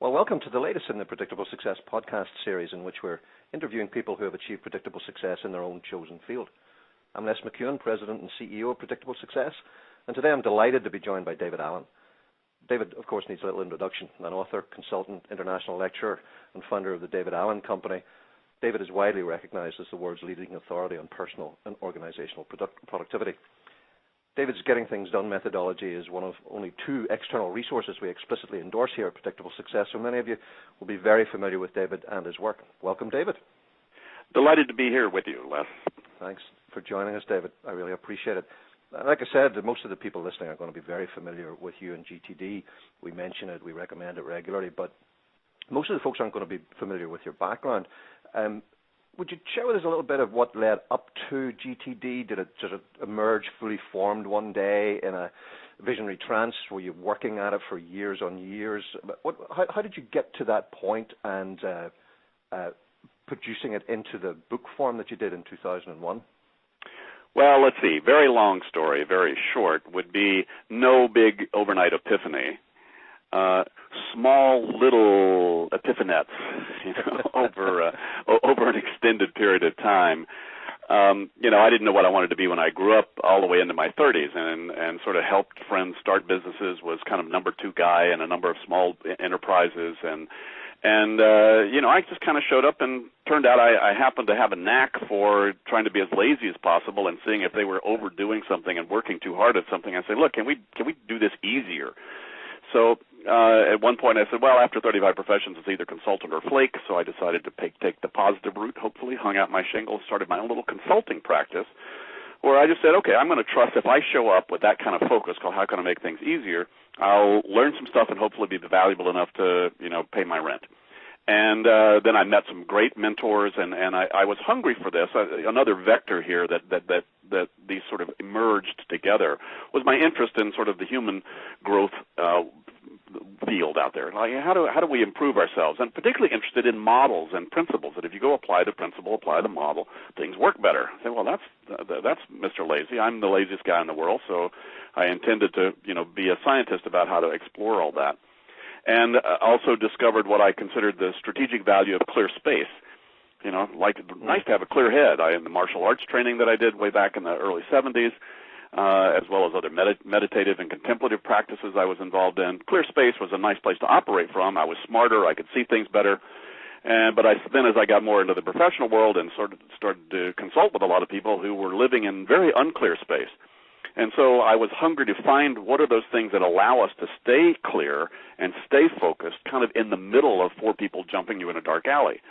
Well, welcome to the latest in the Predictable Success podcast series, in which we're interviewing people who have achieved predictable success in their own chosen field. I'm Les McKeown, President and CEO of Predictable Success, and today I'm delighted to be joined by David Allen. David, of course, needs a little introduction. An author, consultant, international lecturer, and founder of the David Allen Company. David is widely recognized as the world's leading authority on personal and organizational productivity. David's Getting Things Done methodology is one of only two external resources we explicitly endorse here at Predictable Success, so many of you will be very familiar with David and his work. Welcome, David. Delighted to be here with you, Les. Thanks for joining us, David. I really appreciate it. Like I said, most of the people listening are going to be very familiar with you and GTD. We mention it, we recommend it regularly, but most of the folks aren't going to be familiar with your background. Would you share with us a little bit of what led up to GTD? Did it emerge fully formed one day in a visionary trance? Were you working at it for years on years? How did you get to that point and producing it into the book form that you did in 2001? Well, let's see. Very long story, very short, would be no big overnight epiphany. Small little epiphanettes, over an extended period of time. I didn't know what I wanted to be when I grew up all the way into my 30s and sort of helped friends start businesses, was kind of number two guy in a number of small enterprises. And I just kind of showed up, and turned out I happened to have a knack for trying to be as lazy as possible and seeing if they were overdoing something and working too hard at something. I said, look, can we do this easier? So at one point I said, well, after 35 professions, it's either consultant or flake. So I decided to take the positive route, hopefully, hung out my shingle, started my own little consulting practice, where I just said, okay, I'm going to trust if I show up with that kind of focus called how can I make things easier, I'll learn some stuff and hopefully be valuable enough to, pay my rent. And then I met some great mentors, and I was hungry for this. Another vector here that these sort of emerged together was my interest in sort of the human growth field out there. Like, how do we improve ourselves? And particularly interested in models and principles, that if you go apply the principle, apply the model, things work better. I said, well, that's Mr. Lazy. I'm the laziest guy in the world, so I intended to, be a scientist about how to explore all that. And also discovered what I considered the strategic value of clear space. Nice to have a clear head. In the martial arts training that I did way back in the early 70s, as well as other meditative and contemplative practices I was involved in, clear space was a nice place to operate from. I was smarter. I could see things better. But then as I got more into the professional world and started to consult with a lot of people who were living in very unclear space. And so I was hungry to find what are those things that allow us to stay clear and stay focused kind of in the middle of four people jumping you in a dark alley.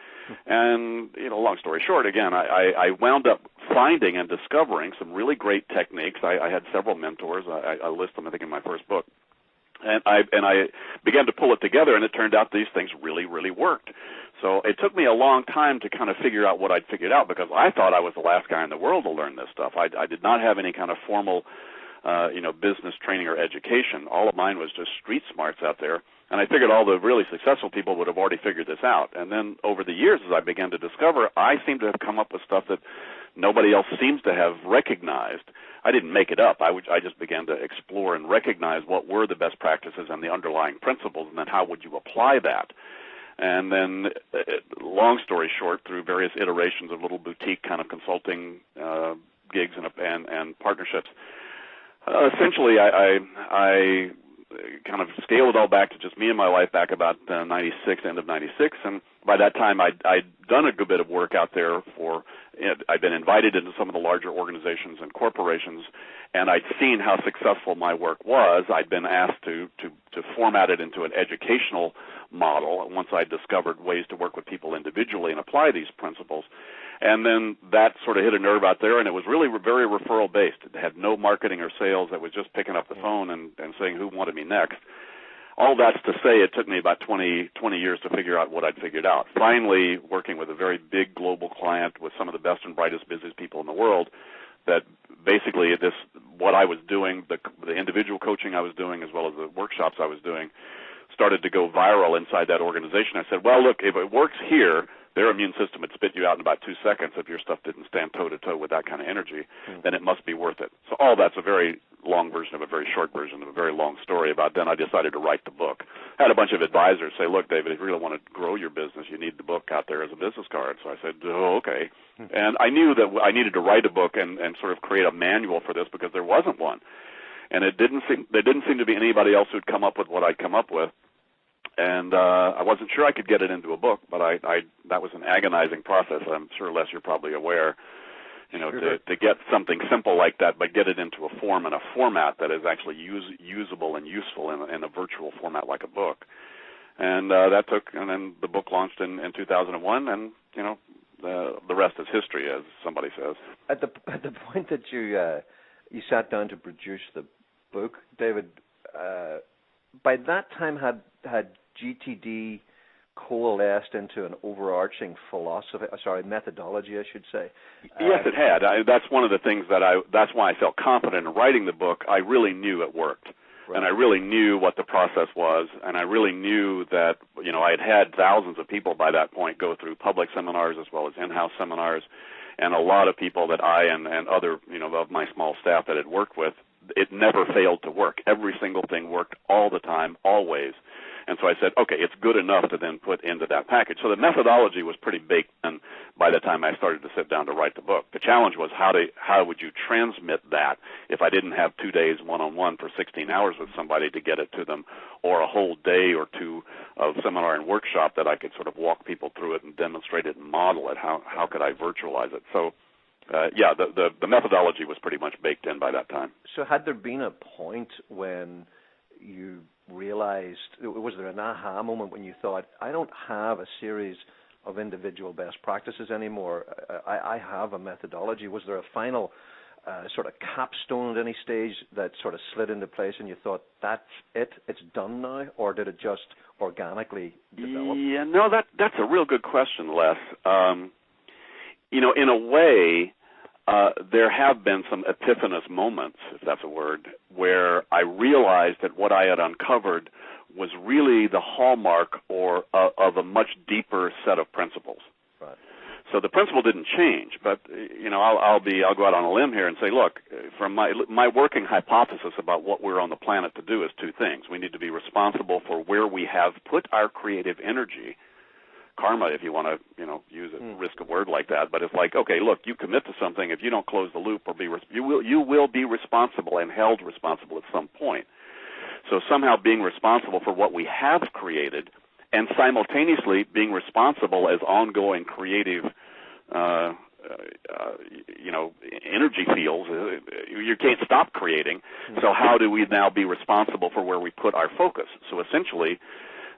And, long story short, again, I wound up finding and discovering some really great techniques. I had several mentors. I list them, I think, in my first book. And I began to pull it together, and it turned out these things really, really worked. So it took me a long time to kind of figure out what I'd figured out, because I thought I was the last guy in the world to learn this stuff. I did not have any kind of formal, business training or education. All of mine was just street smarts out there. And I figured all the really successful people would have already figured this out. And then over the years, as I began to discover, I seem to have come up with stuff that nobody else seems to have recognized. I didn't make it up. I just began to explore and recognize what were the best practices and the underlying principles, and then how would you apply that. And then, long story short, through various iterations of little boutique kind of consulting gigs and partnerships, essentially I kind of scaled it all back to just me and my wife back about 96, end of 96, and by that time I'd done a good bit of work out there I'd been invited into some of the larger organizations and corporations, and I'd seen how successful my work was. I'd been asked to format it into an educational model once I discovered ways to work with people individually and apply these principles. And then that sort of hit a nerve out there, and it was really very referral-based. It had no marketing or sales. It was just picking up the phone and saying who wanted me next. All that's to say it took me about 20 years to figure out what I'd figured out. Finally, working with a very big global client with some of the best and brightest business people in the world, that basically what I was doing, the individual coaching I was doing as well as the workshops I was doing, started to go viral inside that organization. I said, well, look, if it works here, their immune system would spit you out in about 2 seconds if your stuff didn't stand toe-to-toe with that kind of energy, then it must be worth it. So all that's a very long version of a very short version of a very long story about then I decided to write the book. I had a bunch of advisors say, look, David, if you really want to grow your business, you need the book out there as a business card. So I said, oh, okay. And I knew that I needed to write a book and sort of create a manual for this because there wasn't one. And there didn't seem to be anybody else who'd come up with what I'd come up with. And I wasn't sure I could get it into a book, but that was an agonizing process. I'm sure, Les, you're probably aware, to get something simple like that, but get it into a form and a format that is actually usable and useful in a virtual format like a book. And and then the book launched in 2001, and the rest is history, as somebody says. At the point that you sat down to produce the book, David, by that time had GTD coalesced into an overarching methodology, I should say. Yes, it had. That's one of the things that's why I felt confident in writing the book. I really knew it worked. Right. And I really knew what the process was, and I really knew that, I had thousands of people by that point go through public seminars as well as in-house seminars, and a lot of people that I and other, of my small staff that had worked with, it never failed to work. Every single thing worked all the time, always. And so I said, okay, it's good enough to then put into that package. So the methodology was pretty baked in by the time I started to sit down to write the book. The challenge was how would you transmit that if I didn't have 2 days one-on-one for 16 hours with somebody to get it to them, or a whole day or two of seminar and workshop that I could sort of walk people through it and demonstrate it and model it. How could I virtualize it? So the methodology was pretty much baked in by that time. So had there been a point when you realized, was there an aha moment when you thought, I don't have a series of individual best practices anymore, I have a methodology? Was there a final sort of capstone at any stage that sort of slid into place and you thought, that's it, it's done now, or did it just organically develop? Yeah, no, that's a real good question, Les. In a way, there have been some epiphanous moments, if that's a word, where I realized that what I had uncovered was really the hallmark of a much deeper set of principles. Right. So the principle didn't change, but I'll go out on a limb here and say, look, from my working hypothesis about what we're on the planet to do is two things. We need to be responsible for where we have put our creative energy. Karma, if you want to, use a risk a word like that, but it's like, okay, look, you commit to something. If you don't close the loop or you will be responsible and held responsible at some point. So somehow being responsible for what we have created, and simultaneously being responsible as ongoing creative, energy fields. You can't stop creating. So how do we now be responsible for where we put our focus? So essentially,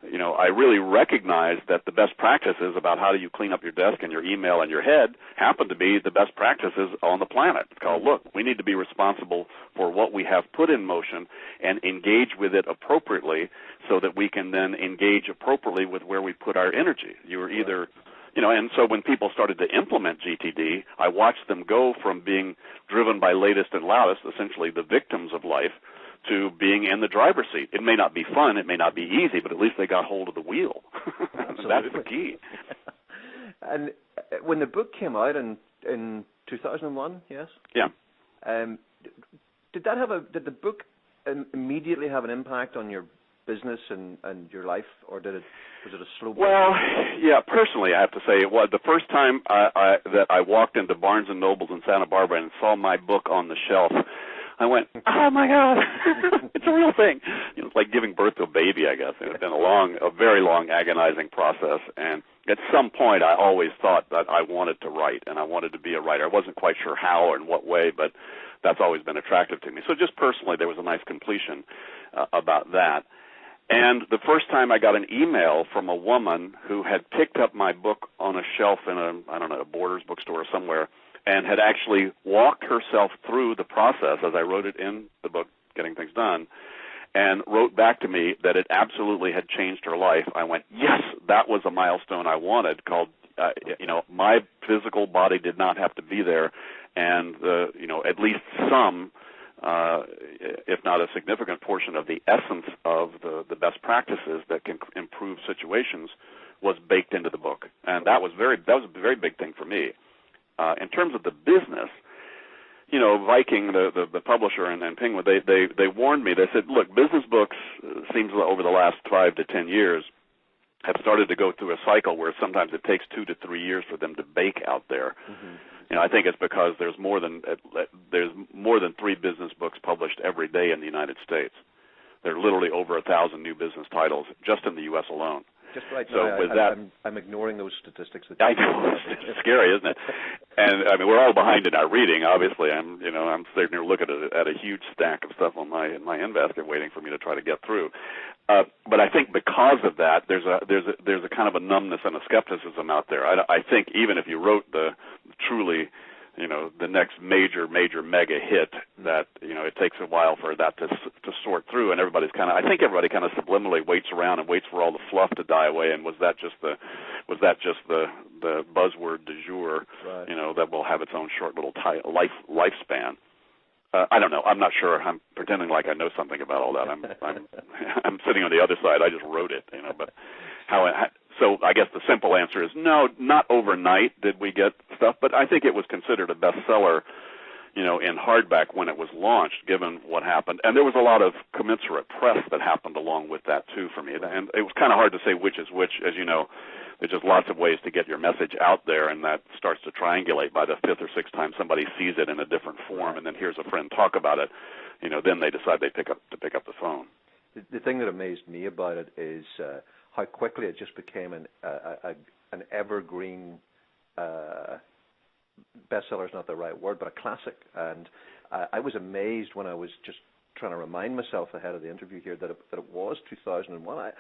I really recognize that the best practices about how do you clean up your desk and your email and your head happen to be the best practices on the planet. It's called, look, we need to be responsible for what we have put in motion and engage with it appropriately so that we can then engage appropriately with where we put our energy. You're either, and so when people started to implement GTD, I watched them go from being driven by latest and loudest, essentially the victims of life, to being in the driver's seat. It may not be fun, it may not be easy, but at least they got hold of the wheel. That's the key. And when the book came out in 2001, yes? Yeah. Did the book immediately have an impact on your business and your life, or was it a slow burn? Well, yeah, personally, I have to say, it was the first time that I walked into Barnes & Nobles in Santa Barbara and saw my book on the shelf. I went, oh, my God, it's a real thing. It's like giving birth to a baby, I guess. It's been a very long, agonizing process. And at some point, I always thought that I wanted to write, and I wanted to be a writer. I wasn't quite sure how or in what way, but that's always been attractive to me. So just personally, there was a nice completion about that. And the first time I got an email from a woman who had picked up my book on a shelf in a Borders bookstore or somewhere, and had actually walked herself through the process, as I wrote it in the book, Getting Things Done, and wrote back to me that it absolutely had changed her life. I went, yes, that was a milestone I wanted, called, my physical body did not have to be there, and, at least some, if not a significant portion of the essence of the best practices that can improve situations was baked into the book. And that was a very big thing for me. In terms of the business, Viking, the publisher, and Penguin, they warned me. They said, look, business books seems over the last 5 to 10 years have started to go through a cycle where sometimes it takes 2 to 3 years for them to bake out there. Mm-hmm. I think it's because there's more than 3 business books published every day in the United States. There are literally over 1,000 new business titles just in the U.S. alone. Just right so now, with I'm ignoring those statistics. I know, it's scary, isn't it? And I mean, we're all behind in our reading. Obviously, I'm sitting here looking at a huge stack of stuff in my end basket, waiting for me to try to get through. But I think because of that, there's a kind of a numbness and a skepticism out there. I think even if you wrote the truly, the next major mega hit, that it takes a while for that to sort through, and everybody kind of subliminally waits around and waits for all the fluff to die away. And was that just the buzzword du jour? Right. That will have its own short little lifespan. I don't know. I'm not sure. I'm pretending like I know something about all that. I'm sitting on the other side. I just wrote it, But so I guess the simple answer is no. Not overnight did we get stuff, but I think it was considered a bestseller, in hardback when it was launched, given what happened. And there was a lot of commensurate press that happened along with that too for me. And it was kind of hard to say which is which, as you know. There's just lots of ways to get your message out there, and that starts to triangulate by the 5th or 6th time somebody sees it in a different form, and then hears a friend talk about it. Then they decide they pick up the phone. The thing that amazed me about it is how quickly it just became an evergreen. Bestseller is not the right word, but a classic. And I was amazed when I was just trying to remind myself ahead of the interview here that it was 2001.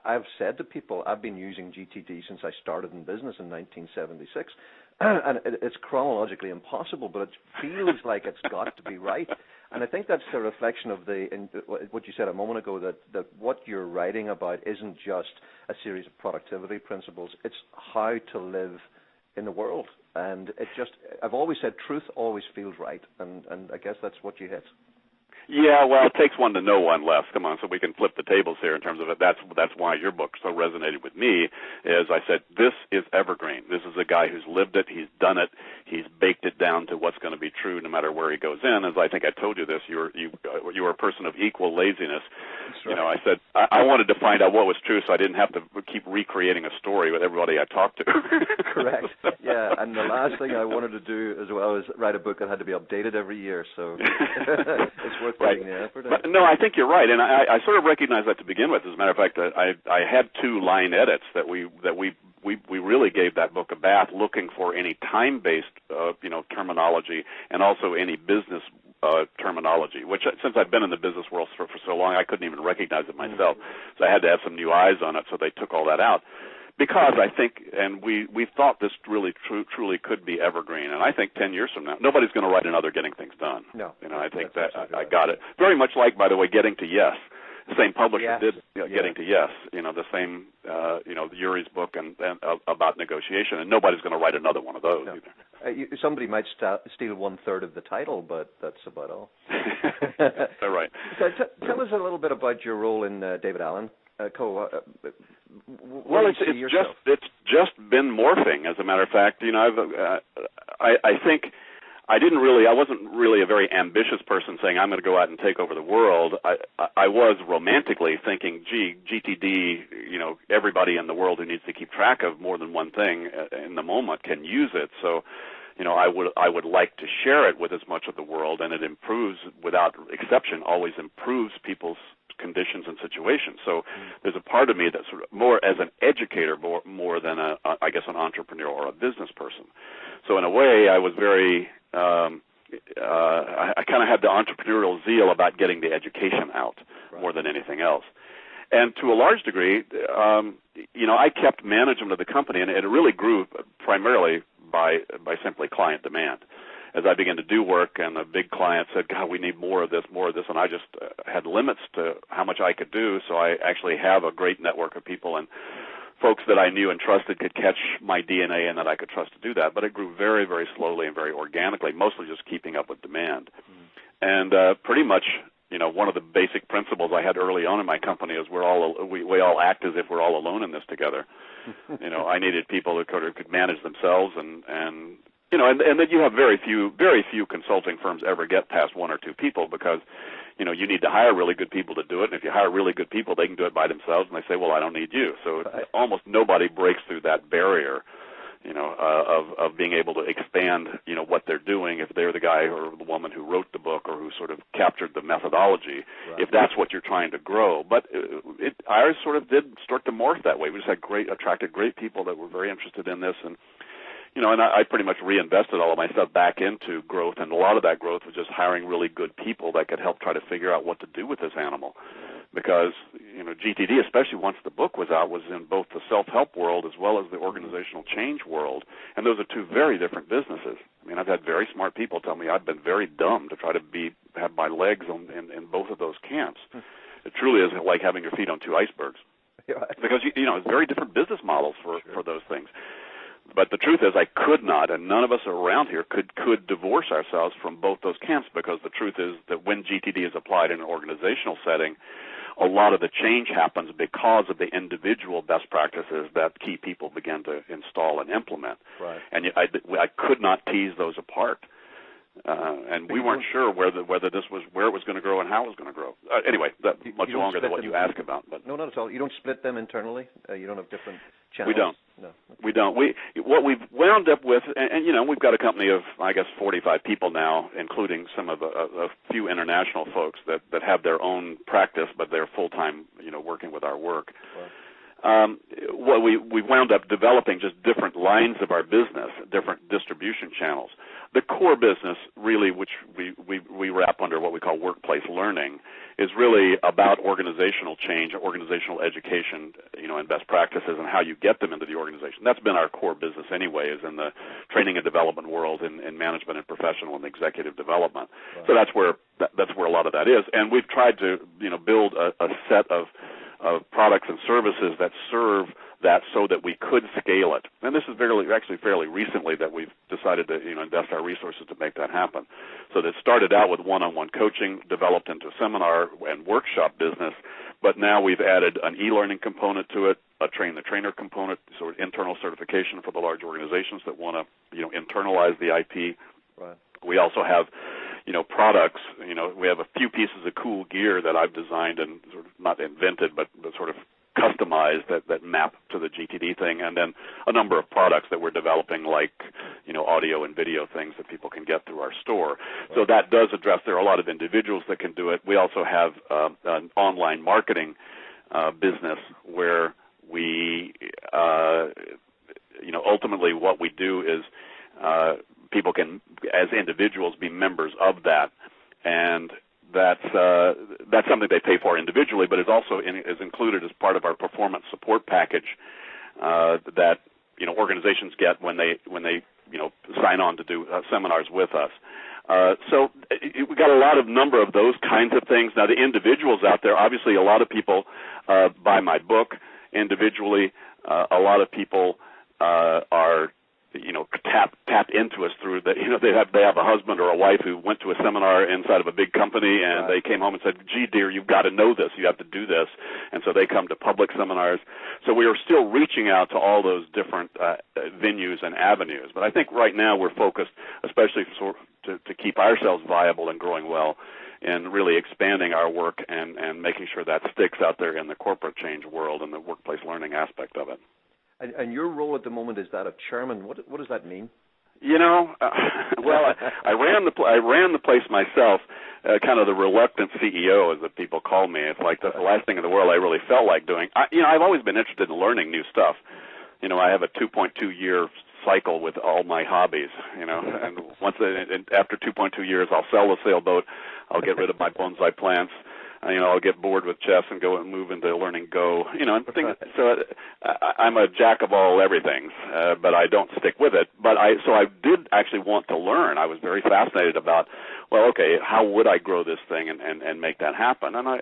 I've said to people, I've been using GTD since I started in business in 1976, and it's chronologically impossible, but it feels like it's got to be right. And I think that's the reflection of what you said a moment ago, that what you're writing about isn't just a series of productivity principles, it's how to live in the world. And I've always said truth always feels right, and I guess that's what you hit. Yeah, well, it takes one to know one less. Come on, so we can flip the tables here in terms of it. That's why your book so resonated with me, is I said, this is evergreen. This is a guy who's lived it, he's done it, he's baked it down to what's going to be true no matter where he goes in. As I think I told you this, you were a person of equal laziness. Right. I said, I wanted to find out what was true so I didn't have to keep recreating a story with everybody I talked to. Correct. Yeah, and the last thing I wanted to do as well is write a book that had to be updated every year, so it's worth putting the effort in. But, no, I think you're right, and I sort of recognized that to begin with. As a matter of fact, I had 2 line edits that we really gave that book a bath, looking for any time-based terminology and also any business terminology, which since I've been in the business world for so long, I couldn't even recognize it myself. Mm-hmm. So I had to have some new eyes on it, so they took all that out. Because I think, and we thought this really truly could be evergreen, and I think 10 years from now, nobody's going to write another Getting Things Done. No. I think that I got it. Very much like, by the way, Getting to Yes. The same publisher did Getting to Yes. The same, Yuri's book and about negotiation, and nobody's going to write another one of those either. Somebody might steal 1/3 of the title, but that's about all. All right. So tell us a little bit about your role in David Allen Co. Well, it's just been morphing. As a matter of fact, I think I wasn't really a very ambitious person saying I'm going to go out and take over the world. I was romantically thinking, gee, GTD, everybody in the world who needs to keep track of more than one thing in the moment can use it. So, I would like to share it with as much of the world, and it improves, without exception, always improves people's conditions and situations. So there's a part of me that's sort of more as an educator more than an entrepreneur or a business person. So in a way, I was very I kind of had the entrepreneurial zeal about getting the education out more than anything else. And to a large degree, I kept management of the company, and it really grew primarily by simply client demand. As I began to do work, and a big client said, God, we need more of this, and I just had limits to how much I could do, so I actually have a great network of people and folks that I knew and trusted could catch my DNA and that I could trust to do that. But it grew very, very slowly and very organically, mostly just keeping up with demand. And pretty much, one of the basic principles I had early on in my company is we all act as if we're all alone in this together. I needed people who could manage themselves and and then you have very few consulting firms ever get past one or two people because, you need to hire really good people to do it. And if you hire really good people, they can do it by themselves. And they say, well, I don't need you. So almost nobody breaks through that barrier, of being able to expand, what they're doing if they're the guy or the woman who wrote the book or who sort of captured the methodology, if that's what you're trying to grow. But ours sort of did start to morph that way. We just attracted great people that were very interested in this, and and I pretty much reinvested all of my stuff back into growth, and a lot of that growth was just hiring really good people that could help try to figure out what to do with this animal. Because, GTD, especially once the book was out, was in both the self-help world as well as the organizational change world, and those are two very different businesses. I mean, I've had very smart people tell me I've been very dumb to try to have my legs in both of those camps. It truly is like having your feet on two icebergs. Because, it's very different business models for those things. But the truth is I could not, and none of us around here could divorce ourselves from both those camps, because the truth is that when GTD is applied in an organizational setting, a lot of the change happens because of the individual best practices that key people begin to install and implement. Right. And I could not tease those apart. And we weren't sure whether this was where it was going to grow and how it was going to grow. Anyway, that's much longer than what you asked about. But no, not at all. You don't split them internally? You don't have different channels? We don't. No. We don't. What we've wound up with, and we've got a company of, I guess, 45 people now, including some of a few international folks that have their own practice, but they're full-time, working with our work. Wow. What we wound up developing just different lines of our business, different distribution channels. The core business, really, which we wrap under what we call workplace learning, is really about organizational change, organizational education, and best practices, and how you get them into the organization. That's been our core business anyway, is in the training and development world, in management and professional and executive development. Right. So that's where a lot of that is, and we've tried to build a set of products and services that serve that so that we could scale it. And this is fairly recently that we've decided to invest our resources to make that happen. So that started out with one-on-one coaching, developed into seminar and workshop business, but now we've added an e-learning component to it, a train-the-trainer component, sort of internal certification for the large organizations that want to internalize the IP. Right. We also have products. We have a few pieces of cool gear that I've designed and sort of not invented, but sort of customized that map to the GTD thing, and then a number of products that we're developing, like audio and video things that people can get through our store. Right. So that does address. There are a lot of individuals that can do it. We also have an online marketing business where we, ultimately what we do is people can, as individuals, be members of that, and that's something they pay for individually, but is also is included as part of our performance support package that organizations get when they sign on to do seminars with us. So we got a number of those kinds of things. Now, the individuals out there, obviously, a lot of people buy my book individually. A lot of people are tap into us through that. They have a husband or a wife who went to a seminar inside of a big company, and they came home and said, "Gee, dear, you've got to know this. You have to do this." And so they come to public seminars. So we are still reaching out to all those different venues and avenues. But I think right now we're focused, especially to keep ourselves viable and growing well, and really expanding our work and making sure that sticks out there in the corporate change world and the workplace learning aspect of it. And your role at the moment is that of chairman. What does that mean? Well, I ran the place myself, kind of the reluctant CEO, as the people call me. It's like that's the last thing in the world I really felt like doing. I've always been interested in learning new stuff. I have a 2.2-year cycle with all my hobbies. And after 2.2 years, I'll sell the sailboat. I'll get rid of my bonsai plants. I'll get bored with chess and go and move into learning Go. So I'm a jack of all everythings, but I don't stick with it. But I did actually want to learn. I was very fascinated about, how would I grow this thing and make that happen? And I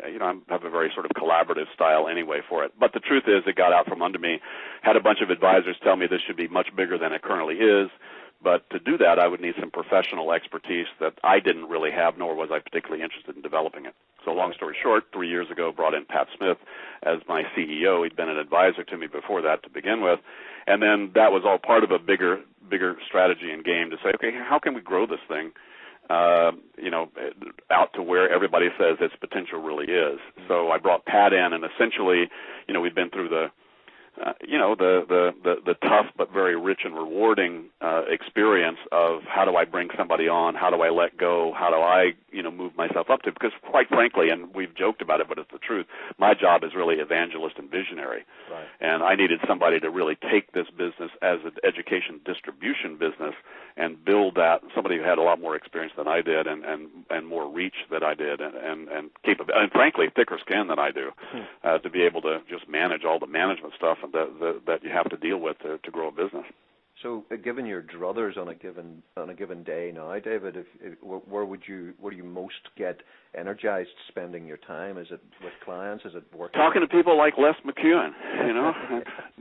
have a very sort of collaborative style anyway for it. But the truth is, it got out from under me. Had a bunch of advisors tell me this should be much bigger than it currently is. But to do that, I would need some professional expertise that I didn't really have, nor was I particularly interested in developing it. So long story short, 3 years ago, brought in Pat Smith as my CEO. He'd been an advisor to me before that to begin with. And then that was all part of a bigger bigger strategy and game to say, okay, how can we grow this thing, out to where everybody says its potential really is. So I brought Pat in, and essentially, we've been through the tough but very rich and rewarding experience of how do I bring somebody on, how do I let go, how do I move myself up to, because quite frankly, and we've joked about it, but it's the truth, my job is really evangelist and visionary. Right. And I needed somebody to really take this business as an education distribution business and build that, somebody who had a lot more experience than I did and more reach than I did and capability, and frankly, thicker skin than I do, to be able to just manage all the management stuff that you have to deal with to grow a business. So, given your druthers on a given day now, David, where do you most get energized spending your time? Is it with clients? Is it working? Talking to people like Les McKeown.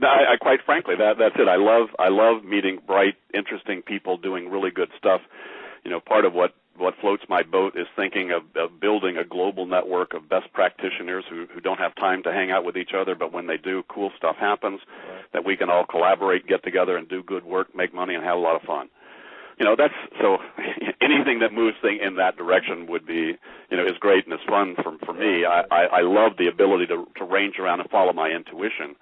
I quite frankly, that's it. I love meeting bright, interesting people doing really good stuff. Part of what floats my boat is thinking of building a global network of best practitioners who don't have time to hang out with each other, but when they do, cool stuff happens, right, that we can all collaborate, get together, and do good work, make money, and have a lot of fun. That's so anything that moves things in that direction would be, is great and is fun for me. I love the ability to range around and follow my intuition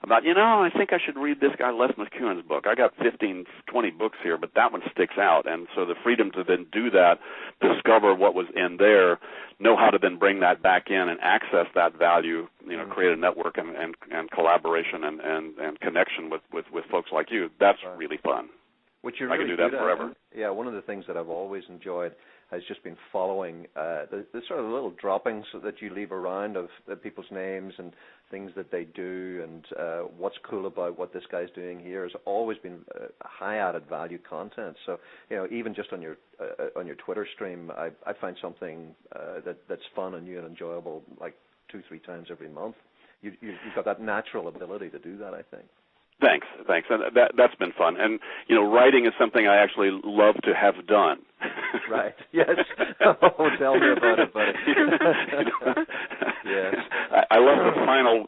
about, I think I should read this guy Les McKeown's book. I got 15, 20 books here, but that one sticks out. And so the freedom to then do that, discover what was in there, know how to then bring that back in and access that value, create a network and collaboration and connection with folks like you, that's right, really fun. Which you I really can do that forever. Yeah, one of the things that I've always enjoyed has just been following the sort of little droppings that you leave around of people's names and things that they do and what's cool about what this guy's doing here has always been high added value content. So, even just on your Twitter stream, I find something that's fun and new and enjoyable like 2-3 times every month. You've got that natural ability to do that, I think. Thanks. And that's been fun. And, writing is something I actually love to have done. Right. Yes. Oh, tell me about it, buddy. Yes. I love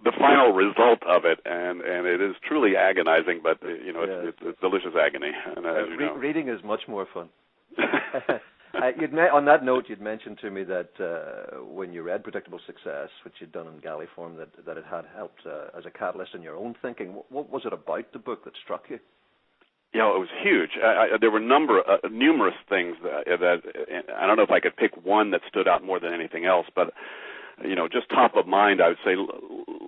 the final result of it, and it is truly agonizing, but, it's delicious agony. And, reading is much more fun. On that note, you'd mentioned to me that when you read Predictable Success, which you'd done in galley form, that it had helped as a catalyst in your own thinking. What was it about the book that struck you? It was huge. There were numerous things that I don't know if I could pick one that stood out more than anything else, but just top of mind, I would say,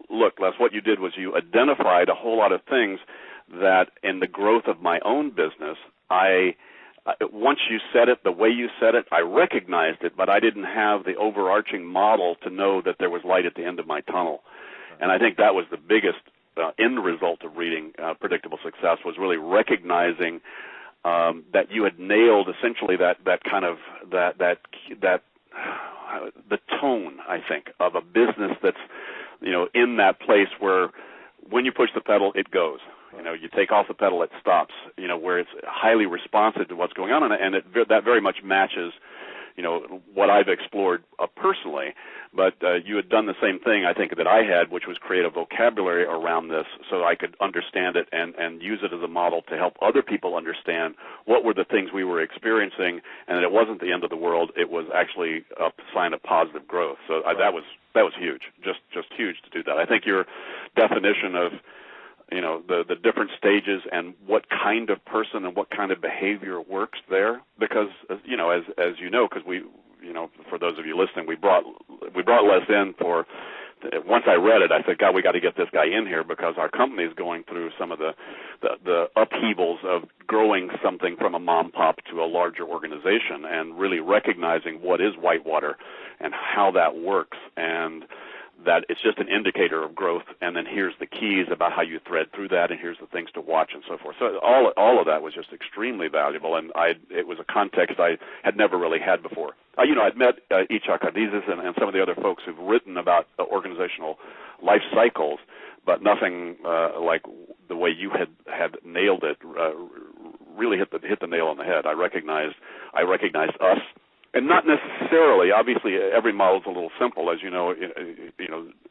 look, Les, what you did was you identified a whole lot of things that in the growth of my own business, once you said it the way you said it, I recognized it, but I didn't have the overarching model to know that there was light at the end of my tunnel. And I think that was the biggest end result of reading Predictable Success, was really recognizing that you had nailed essentially that kind of the tone, I think, of a business that's in that place where when you push the pedal, it goes. You take off the pedal, it stops, where it's highly responsive to what's going on, and that very much matches, what I've explored personally. But you had done the same thing, I think, that I had, which was create a vocabulary around this so I could understand it and use it as a model to help other people understand what were the things we were experiencing, and that it wasn't the end of the world. It was actually a sign of positive growth. So right, that was huge, just huge to do that. I think your definition of the different stages and what kind of person and what kind of behavior works there, because as you know, because we, for those of you listening, we brought Les in for. Once I read it, I said, God, we got to get this guy in here because our company is going through some of the upheavals of growing something from a mom pop to a larger organization and really recognizing what is Whitewater and how that works, and that it's just an indicator of growth, and then here's the keys about how you thread through that, and here's the things to watch and so forth. So all of that was just extremely valuable, and it was a context I had never really had before. I'd met Ichak Adizes and some of the other folks who've written about organizational life cycles, but nothing like the way you had nailed it, really hit the nail on the head. I recognized us And not necessarily. Obviously, every model is a little simple, as you know.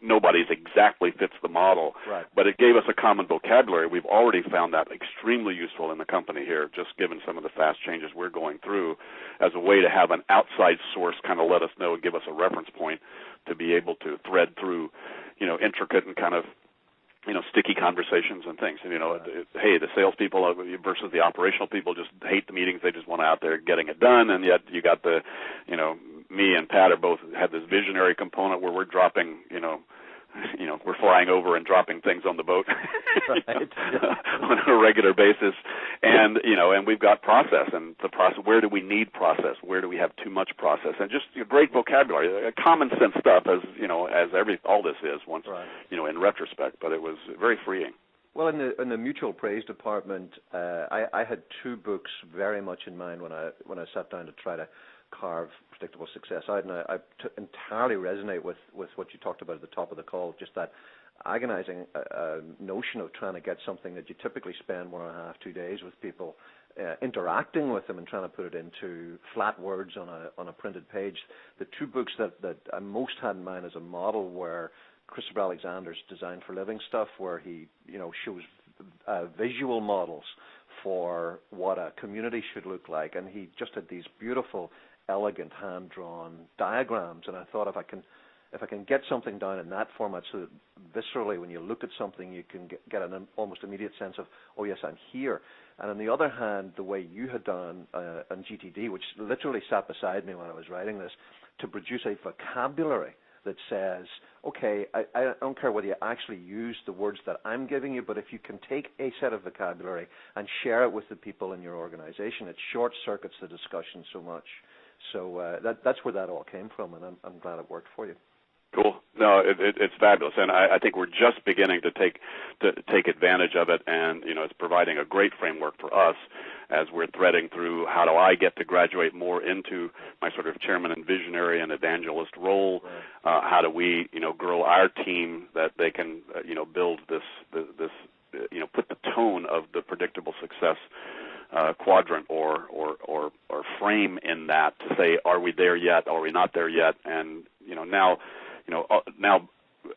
Nobody's exactly fits the model, right. But it gave us a common vocabulary. We've already found that extremely useful in the company here, just given some of the fast changes we're going through, as a way to have an outside source kind of let us know and give us a reference point to be able to thread through, intricate and kind of sticky conversations and things. And, hey, the salespeople versus the operational people just hate the meetings. They just want out there getting it done. And yet you got the, me and Pat are both have this visionary component where we're dropping, we're flying over and dropping things on the boat on a regular basis. And, and we've got process, and the process, where do we need process? Where do we have too much process? And just great vocabulary, common sense stuff as all this is once, right. In retrospect, but it was very freeing. Well, in the mutual praise department, I had two books very much in mind when I sat down to try to carve predictable success out, and I entirely resonate with what you talked about at the top of the call, just that agonizing notion of trying to get something that you typically spend 1.5, 2 days with people, interacting with them and trying to put it into flat words on a printed page. The two books that I most had in mind as a model were Christopher Alexander's Design for Living stuff, where he shows visual models for what a community should look like, and he just had these beautiful, elegant, hand-drawn diagrams. And I thought if I can get something down in that format, so that viscerally, when you look at something, you can get an almost immediate sense of, oh yes, I'm here. And on the other hand, the way you had done on GTD, which literally sat beside me when I was writing this, to produce a vocabulary that says, okay, I don't care whether you actually use the words that I'm giving you, but if you can take a set of vocabulary and share it with the people in your organization, it short-circuits the discussion so much. So that's where that all came from, and I'm glad it worked for you. Cool. No, it's fabulous, and I think we're just beginning to take advantage of it, and it's providing a great framework for us as we're threading through how do I get to graduate more into my sort of chairman and visionary and evangelist role. Right. How do we grow our team that they can build this put the tone of the predictable success quadrant or frame in that to say, are we there yet? Are we not there yet? And now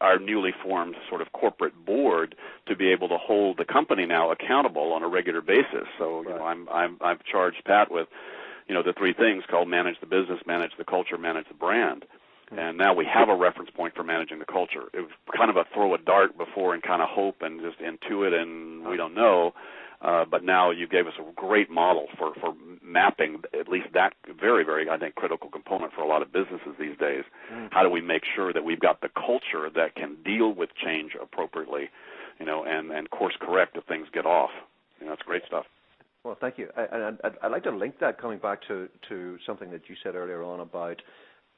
our newly formed sort of corporate board to be able to hold the company now accountable on a regular basis. So right. I've charged Pat with the three things called manage the business, manage the culture, manage the brand. Mm-hmm. And now we have a reference point for managing the culture. It was kind of a throw a dart before and kind of hope and just intuit and we don't know. But now you gave us a great model for mapping at least that very, very, I think, critical component for a lot of businesses these days. Mm-hmm. How do we make sure that we've got the culture that can deal with change appropriately, and course correct if things get off? It's great stuff. Well, thank you. I'd like to link that, coming back to something that you said earlier on about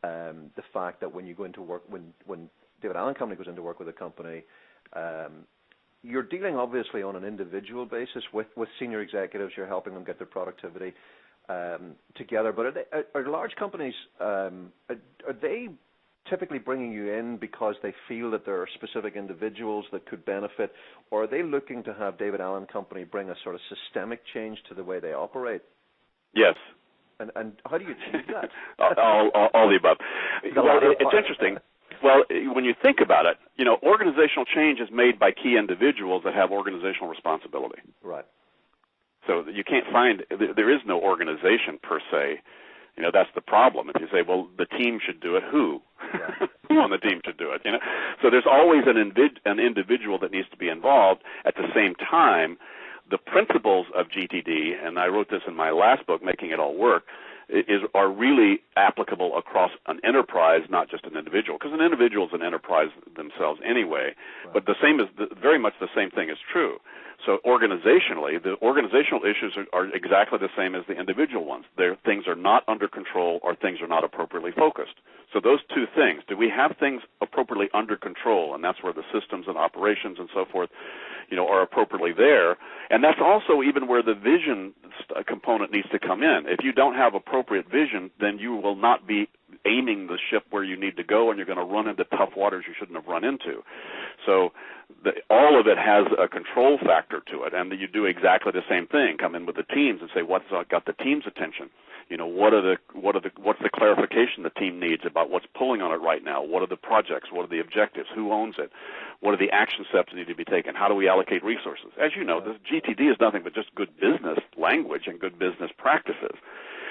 the fact that when you go into work, when David Allen Company goes into work with a company, you're dealing obviously on an individual basis with senior executives. You're helping them get their productivity together. But are large companies, are they typically bringing you in because they feel that there are specific individuals that could benefit, or are they looking to have David Allen Company bring a sort of systemic change to the way they operate? Yes. And how do you achieve that? all the above. Well, it's interesting. Well, when you think about it, organizational change is made by key individuals that have organizational responsibility. Right. So you can't there is no organization per se. That's the problem. If you say, well, the team should do it, who? Yeah. Who on the team should do it? So there's always an individual that needs to be involved. At the same time, the principles of GTD, and I wrote this in my last book, Making It All Work, are really applicable across an enterprise, not just an individual, because an individual is an enterprise themselves anyway. Right. But very much the same thing is true. So organizationally, the organizational issues are exactly the same as the individual ones. Things are not under control or things are not appropriately focused. So those two things, do we have things appropriately under control? And that's where the systems and operations and so forth, are appropriately there. And that's also even where the vision component needs to come in. If you don't have appropriate vision, then you will not be aiming the ship where you need to go, and you're going to run into tough waters you shouldn't have run into. So all of it has a control factor to it, and you do exactly the same thing. Come in with the teams and say, what's got the team's attention? What's the clarification the team needs about what's pulling on it right now? What are the projects? What are the objectives? Who owns it? What are the action steps that need to be taken? How do we allocate resources? As you know, the GTD is nothing but just good business language and good business practices.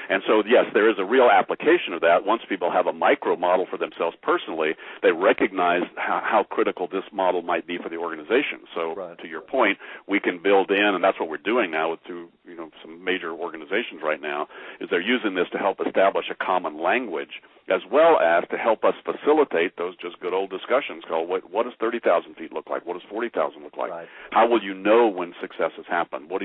And so, yes, there is a real application of that. Once people have a micro model for themselves personally, they recognize how critical this model might be for the organization. So, to your point, we can build in, and that's what we're doing now through some major organizations right now, is they're using this to help establish a common language, as well as to help us facilitate those just good old discussions called what does 30,000 feet look like? What does 40,000 look like? Right. How will you know when success has happened? What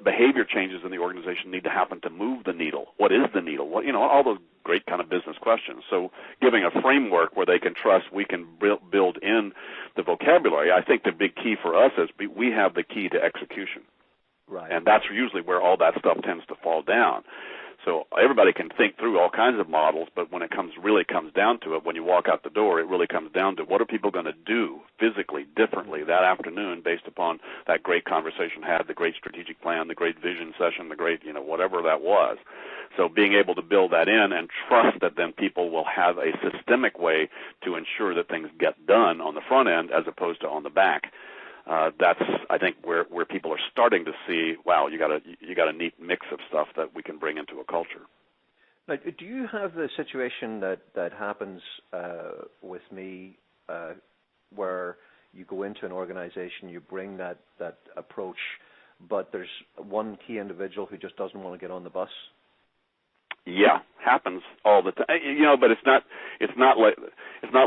behavior changes in the organization need to happen to move the needle? What is the needle? All those great kind of business questions. So giving a framework where they can trust we can build in the vocabulary. I think the big key for us is we have the key to execution. Right. And that's usually where all that stuff tends to fall down. So everybody can think through all kinds of models, but when it really comes down to it, when you walk out the door, it really comes down to what are people going to do physically differently that afternoon based upon that great conversation had, the great strategic plan, the great vision session, the great, whatever that was. So being able to build that in and trust that then people will have a systemic way to ensure that things get done on the front end as opposed to on the back. That's, I think, where people are starting to see, wow, you got a neat mix of stuff that we can bring into a culture. Now, do you have the situation that happens with me where you go into an organization, you bring that approach, but there's one key individual who just doesn't want to get on the bus? Yeah, happens all the time. But it's not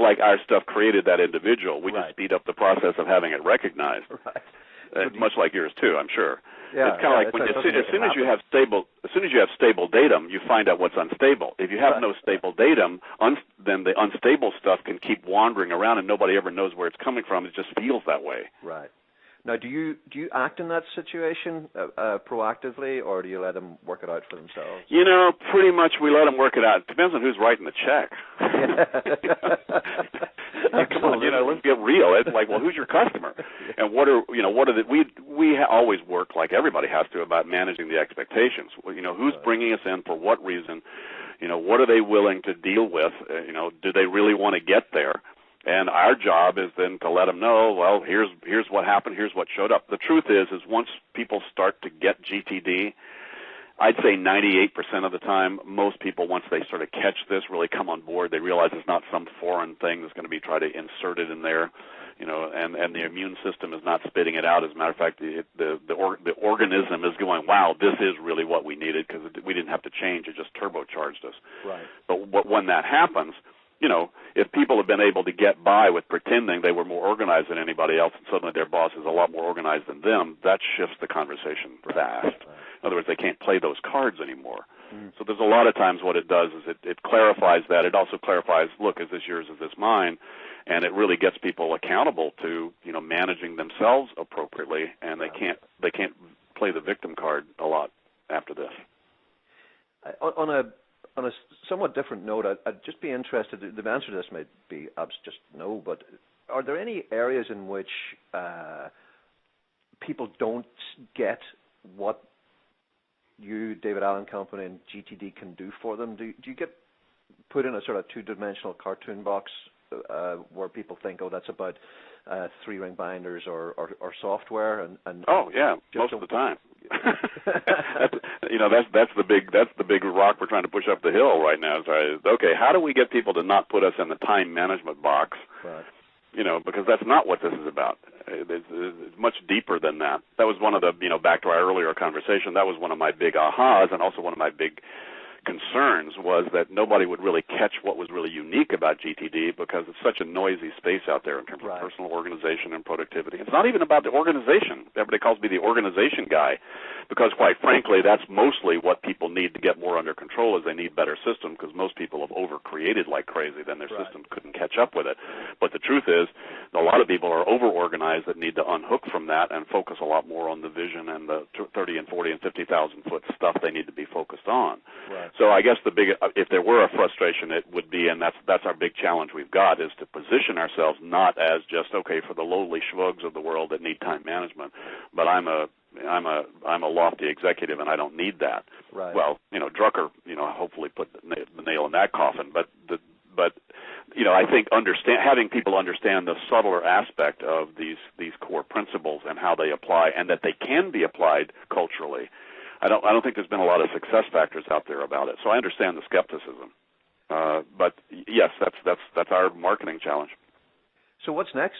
like our stuff created that individual. We just speed up the process of having it recognized. Right. Much like yours too, I'm sure. Yeah, it's kind of like as soon as you have stable datum, you find out what's unstable. If you have no stable datum, then the unstable stuff can keep wandering around and nobody ever knows where it's coming from. It just feels that way. Right. Now, do you act in that situation proactively, or do you let them work it out for themselves? Pretty much we let them work it out. It depends on who's writing the check. Come on, let's get real. It's like, well, who's your customer? And we always work like everybody has to about managing the expectations. Who's bringing us in for what reason? What are they willing to deal with? Do they really want to get there? And our job is then to let them know, well, here's what happened, here's what showed up. The truth is once people start to get GTD, I'd say 98% of the time, most people, once they sort of catch this, really come on board. They realize it's not some foreign thing that's going to be trying to insert it in there, and the immune system is not spitting it out. As a matter of fact, the organism is going, wow, this is really what we needed because we didn't have to change. It just turbocharged us. Right. But when that happens, if people have been able to get by with pretending they were more organized than anybody else and suddenly their boss is a lot more organized than them, that shifts the conversation fast. Right. In other words, they can't play those cards anymore. Mm. So there's a lot of times what it does is it clarifies that. It also clarifies, look, is this yours, is this mine? And it really gets people accountable to, managing themselves appropriately, and they can't play the victim card a lot after this. On a somewhat different note, I'd just be interested, the answer to this may be just no, but are there any areas in which people don't get what you, David Allen Company, and GTD can do for them? Do you get put in a sort of two-dimensional cartoon box where people think, oh, that's about three-ring binders or software? And oh, yeah, most of the time. That's the big rock we're trying to push up the hill right now. Okay, how do we get people to not put us in the time management box? Right. Because that's not what this is about. It's much deeper than that. That was one of the, back to our earlier conversation, that was one of my big ahas, and also one of my big concerns was that nobody would really catch what was really unique about GTD because it's such a noisy space out there in terms of personal organization and productivity. It's not even about the organization. Everybody calls me the organization guy. because quite frankly, that's mostly what people need to get more under control is they need better systems because most people have over-created like crazy, then their system couldn't catch up with it. But the truth is, a lot of people are over-organized that need to unhook from that and focus a lot more on the vision and the 30 and 40 and 50,000 foot stuff they need to be focused on. Right. So I guess if there were a frustration, it would be, and that's our big challenge we've got, is to position ourselves not as just, okay, for the lowly schmugs of the world that need time management, but I'm a lofty executive and I don't need that. Right. Well, Drucker, hopefully put the nail in that coffin, but I think having people understand the subtler aspect of these core principles and how they apply, and that they can be applied culturally. I don't think there's been a lot of success factors out there about it. So I understand the skepticism. But yes, that's our marketing challenge. So what's next?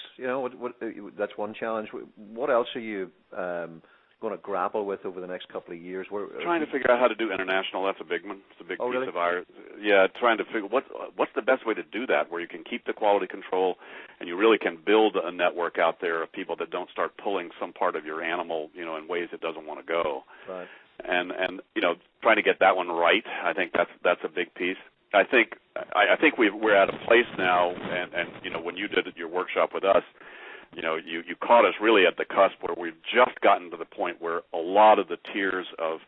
That's one challenge. What else are you going to grapple with over the next couple of years? Trying to figure out how to do international. That's a big one. It's a big piece really? of our. Yeah, trying to figure what's the best way to do that, where you can keep the quality control, and you really can build a network out there of people that don't start pulling some part of your animal, in ways it doesn't want to go. Right. And trying to get that one right. I think that's a big piece. I think we're at a place now, and when you did your workshop with us, you caught us really at the cusp where we've just gotten to the point where a lot of the tiers of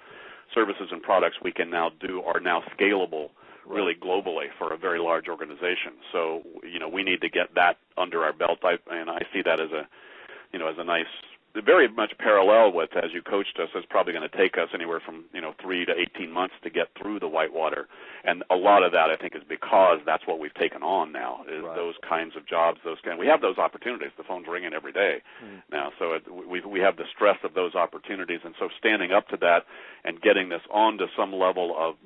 services and products we can now do are now scalable really globally for a very large organization. So we need to get that under our belt, and I see that as a nice. Very much parallel with, as you coached us, it's probably going to take us anywhere from 3 to 18 months to get through the whitewater, and a lot of that I think is because that's what we've taken on now is those kinds of jobs. We have those opportunities. The phone's ringing every day now, so we have the stress of those opportunities, and so standing up to that and getting this onto some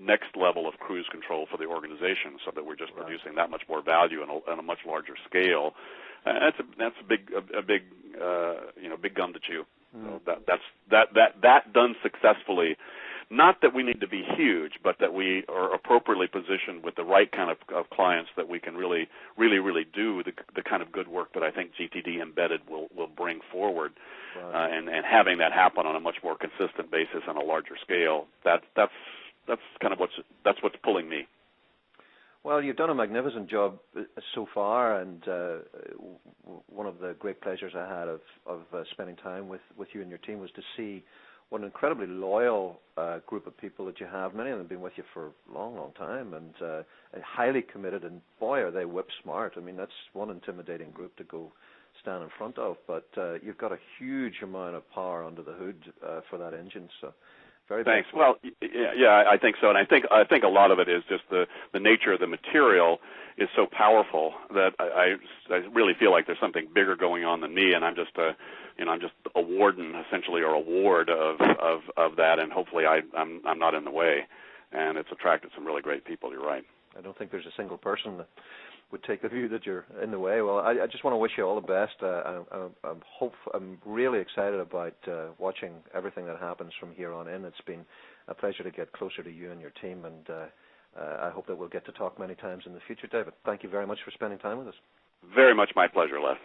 next level of cruise control for the organization, so that we're just producing that much more value on a much larger scale. That's a big gum to chew. So that done successfully. Not that we need to be huge, but that we are appropriately positioned with the right kind of clients that we can really do the kind of good work that I think GTD Embedded will bring forward, and having that happen on a much more consistent basis on a larger scale. That's kind of what's pulling me. Well, you've done a magnificent job so far, and one of the great pleasures I had of spending time with you and your team was to see what an incredibly loyal group of people that you have. Many of them have been with you for a long, long time, and highly committed, and boy, are they whip smart. I mean, that's one intimidating group to go stand in front of, but you've got a huge amount of power under the hood for that engine, so... Thanks. Well, yeah, I think so, and I think a lot of it is just the nature of the material is so powerful that I really feel like there's something bigger going on than me, and I'm just a warden essentially, or a ward of that, and hopefully I'm not in the way, and it's attracted some really great people. You're right. I don't think there's a single person that would take the view that you're in the way. Well, I just want to wish you all the best. I'm really excited about watching everything that happens from here on in. It's been a pleasure to get closer to you and your team, and I hope that we'll get to talk many times in the future, David. Thank you very much for spending time with us. Very much my pleasure, Les.